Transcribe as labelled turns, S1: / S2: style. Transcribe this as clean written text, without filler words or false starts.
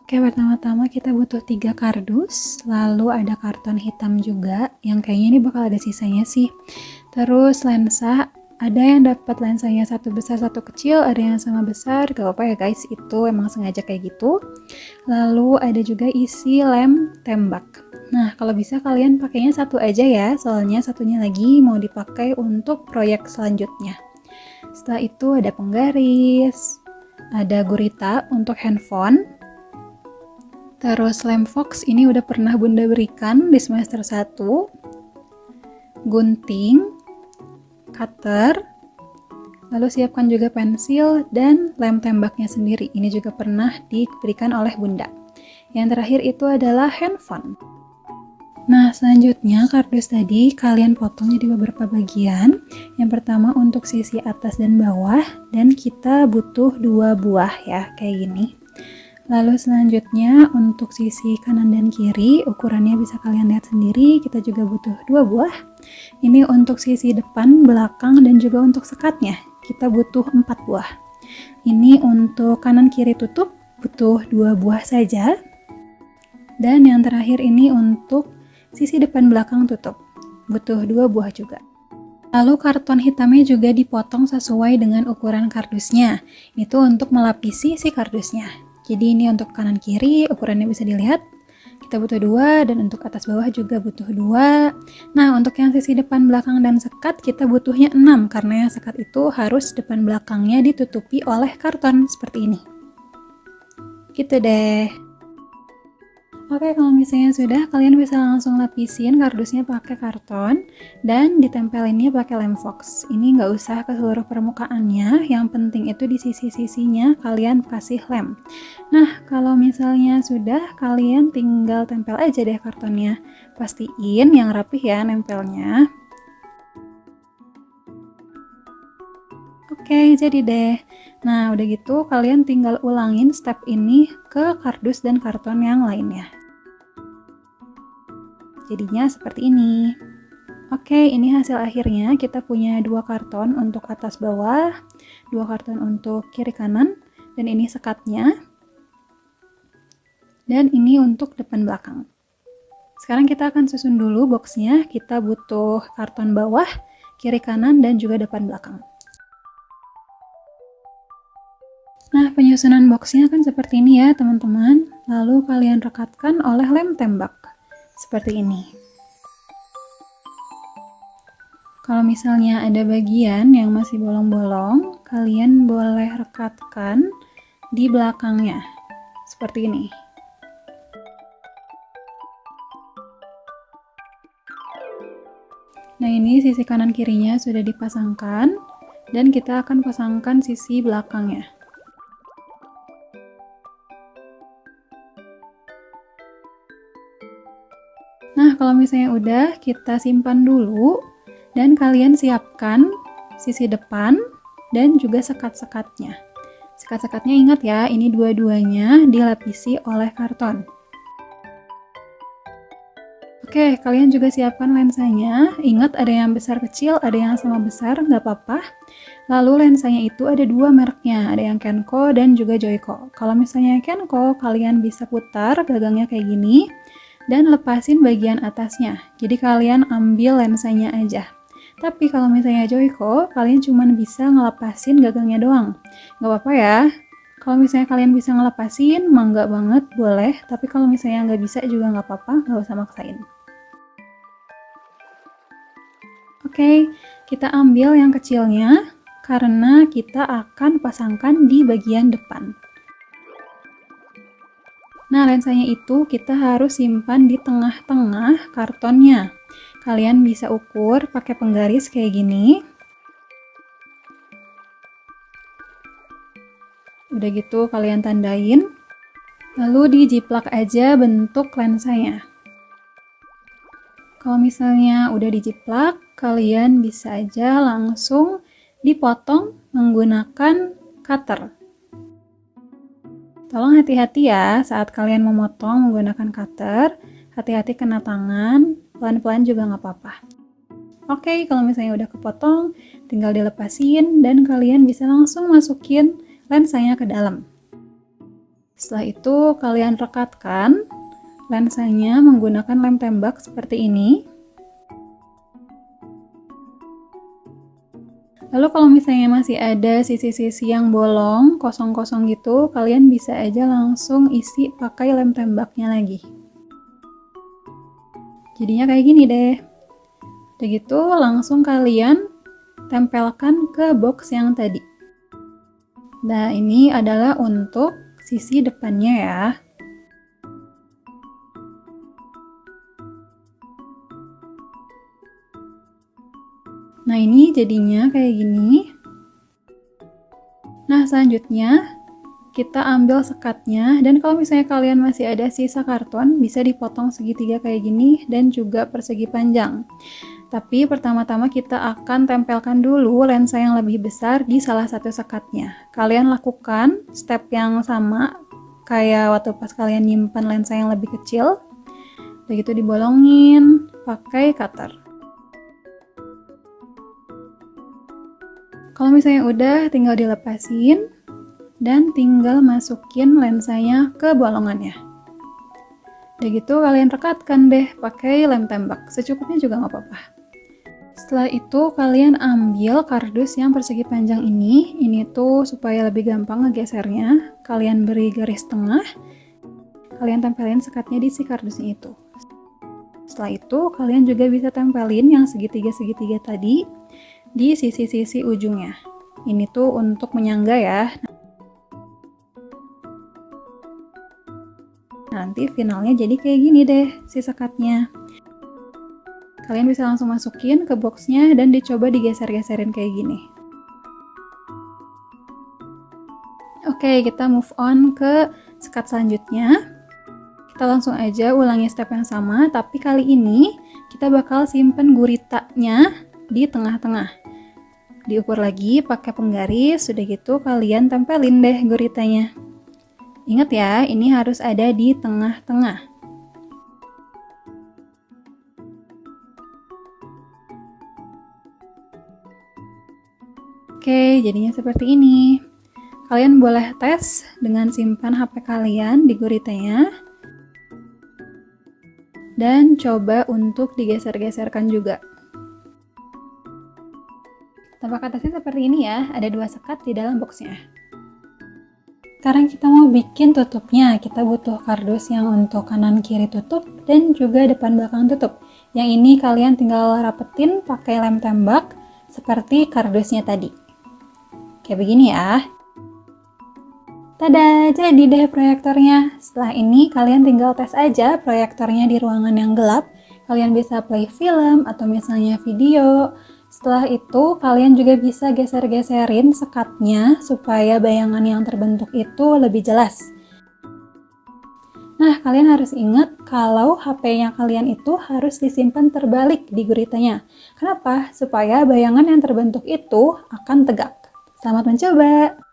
S1: Oke, pertama-tama kita butuh 3 kardus, lalu ada karton hitam juga, yang kayaknya ini bakal ada sisanya sih. Terus lensa, ada yang dapat lensanya satu besar satu kecil, ada yang sama besar, gak apa-apa ya guys, itu emang sengaja kayak gitu. Lalu ada juga isi lem tembak. Nah, kalau bisa kalian pakainya satu aja ya, soalnya satunya lagi mau dipakai untuk proyek selanjutnya. Setelah itu ada penggaris, ada gurita untuk handphone. Terus lem fox ini udah pernah Bunda berikan di semester 1. Gunting, cutter, lalu siapkan juga pensil dan lem tembaknya sendiri. Ini juga pernah diberikan oleh Bunda. Yang terakhir itu adalah handphone. Nah, selanjutnya kardus tadi kalian potong jadi beberapa bagian. Yang pertama untuk sisi atas dan bawah, dan kita butuh 2 buah ya, kayak gini. Lalu selanjutnya untuk sisi kanan dan kiri, ukurannya bisa kalian lihat sendiri, kita juga butuh 2 buah. Ini untuk sisi depan, belakang, dan juga untuk sekatnya, kita butuh 4 buah. Ini untuk kanan kiri tutup, butuh 2 buah saja. Dan yang terakhir ini untuk sisi depan belakang tutup, butuh 2 buah juga. Lalu karton hitamnya juga dipotong sesuai dengan ukuran kardusnya, itu untuk melapisi si kardusnya. Jadi ini untuk kanan kiri, ukurannya bisa dilihat, kita butuh 2, dan untuk atas bawah juga butuh 2. Nah, untuk yang sisi depan belakang dan sekat, kita butuhnya 6, karena yang sekat itu harus depan belakangnya ditutupi oleh karton, seperti ini. Gitu deh. Oke, kalau misalnya sudah, kalian bisa langsung lapisin kardusnya pakai karton dan ditempelinnya pakai lem fox. Ini nggak usah ke seluruh permukaannya, yang penting itu di sisi-sisinya kalian kasih lem. Nah, kalau misalnya sudah, kalian tinggal tempel aja deh kartonnya. Pastiin yang rapih ya nempelnya. Oke, jadi deh. Nah, udah gitu kalian tinggal ulangin step ini ke kardus dan karton yang lainnya. Jadinya seperti ini. Oke, ini hasil akhirnya. Kita punya 2 karton untuk atas bawah, 2 karton untuk kiri kanan, dan ini sekatnya. Dan ini untuk depan belakang. Sekarang kita akan susun dulu boxnya. Kita butuh karton bawah, kiri kanan, dan juga depan belakang. Nah, penyusunan boxnya kan seperti ini ya teman-teman. Lalu kalian rekatkan oleh lem tembak. Seperti ini. Kalau misalnya ada bagian yang masih bolong-bolong, kalian boleh rekatkan di belakangnya. Seperti ini. Nah, ini sisi kanan kirinya sudah dipasangkan, dan kita akan pasangkan sisi belakangnya. Nah, kalau misalnya udah, kita simpan dulu, dan kalian siapkan sisi depan dan juga sekat-sekatnya. Sekat-sekatnya ingat ya, ini dua-duanya dilapisi oleh karton. Oke, kalian juga siapkan lensanya. Ingat ada yang besar kecil, ada yang sama besar, nggak apa-apa. Lalu lensanya itu ada 2 mereknya, ada yang Kenko dan juga Joico. Kalau misalnya Kenko, kalian bisa putar gagangnya kayak gini, dan lepasin bagian atasnya. Jadi kalian ambil lensanya aja. Tapi kalau misalnya Joico, kalian cuma bisa ngelepasin gagangnya doang. Gak apa-apa ya. Kalau misalnya kalian bisa ngelepasin, mangga banget, boleh. Tapi kalau misalnya nggak bisa juga nggak apa-apa, nggak usah maksain. Oke, kita ambil yang kecilnya, karena kita akan pasangkan di bagian depan. Nah, lensanya itu kita harus simpan di tengah-tengah kartonnya. Kalian bisa ukur pakai penggaris kayak gini. Udah gitu kalian tandain. Lalu dijiplak aja bentuk lensanya. Kalau misalnya udah dijiplak, kalian bisa aja langsung dipotong menggunakan cutter. Tolong hati-hati ya saat kalian memotong menggunakan cutter, hati-hati kena tangan, pelan-pelan juga nggak apa-apa. Oke, kalau misalnya udah kepotong, tinggal dilepasin dan kalian bisa langsung masukin lensanya ke dalam. Setelah itu kalian rekatkan lensanya menggunakan lem tembak seperti ini. Lalu kalau misalnya masih ada sisi-sisi yang bolong, kosong-kosong gitu, kalian bisa aja langsung isi pakai lem tembaknya lagi. Jadinya kayak gini deh. Udah gitu langsung kalian tempelkan ke box yang tadi. Nah, ini adalah untuk sisi depannya ya. Nah, ini jadinya kayak gini. Nah, selanjutnya kita ambil sekatnya, dan kalau misalnya kalian masih ada sisa karton, bisa dipotong segitiga kayak gini dan juga persegi panjang. Tapi pertama-tama kita akan tempelkan dulu lensa yang lebih besar di salah satu sekatnya. Kalian lakukan step yang sama kayak waktu pas kalian nyimpan lensa yang lebih kecil. Begitu dibolongin pakai cutter. Kalau misalnya udah, tinggal dilepasin dan tinggal masukin lensanya ke bolongannya. Udah gitu kalian rekatkan deh pakai lem tembak, secukupnya juga nggak apa-apa. Setelah itu kalian ambil kardus yang persegi panjang ini tuh supaya lebih gampang ngegesernya. Kalian beri garis tengah, kalian tempelin sekatnya di si kardusnya itu. Setelah itu kalian juga bisa tempelin yang segitiga-segitiga tadi di sisi-sisi ujungnya. Ini tuh untuk menyangga ya. Nanti finalnya jadi kayak gini deh si sekatnya. Kalian bisa langsung masukin ke boxnya dan dicoba digeser-geserin kayak gini. Oke, kita move on ke sekat selanjutnya. Kita langsung aja ulangi step yang sama, tapi kali ini kita bakal simpen guritanya di tengah-tengah. Diukur lagi pakai penggaris, sudah gitu kalian tempelin deh guritanya. Ingat ya, ini harus ada di tengah-tengah. Oke, jadinya seperti ini. Kalian boleh tes dengan simpan HP kalian di guritanya. Dan coba untuk digeser-geserkan juga. Tampak atasnya seperti ini ya, ada 2 sekat di dalam boxnya. Sekarang kita mau bikin tutupnya. Kita butuh kardus yang untuk kanan kiri tutup dan juga depan belakang tutup. Yang ini kalian tinggal rapetin pakai lem tembak seperti kardusnya tadi. Kayak begini ya. Tada, jadi deh proyektornya. Setelah ini kalian tinggal tes aja proyektornya di ruangan yang gelap. Kalian bisa play film atau misalnya video. Setelah itu kalian juga bisa geser-geserin sekatnya supaya bayangan yang terbentuk itu lebih jelas. Nah, kalian harus ingat kalau HP-nya kalian itu harus disimpan terbalik di guritanya. Kenapa? Supaya bayangan yang terbentuk itu akan tegak. Selamat mencoba!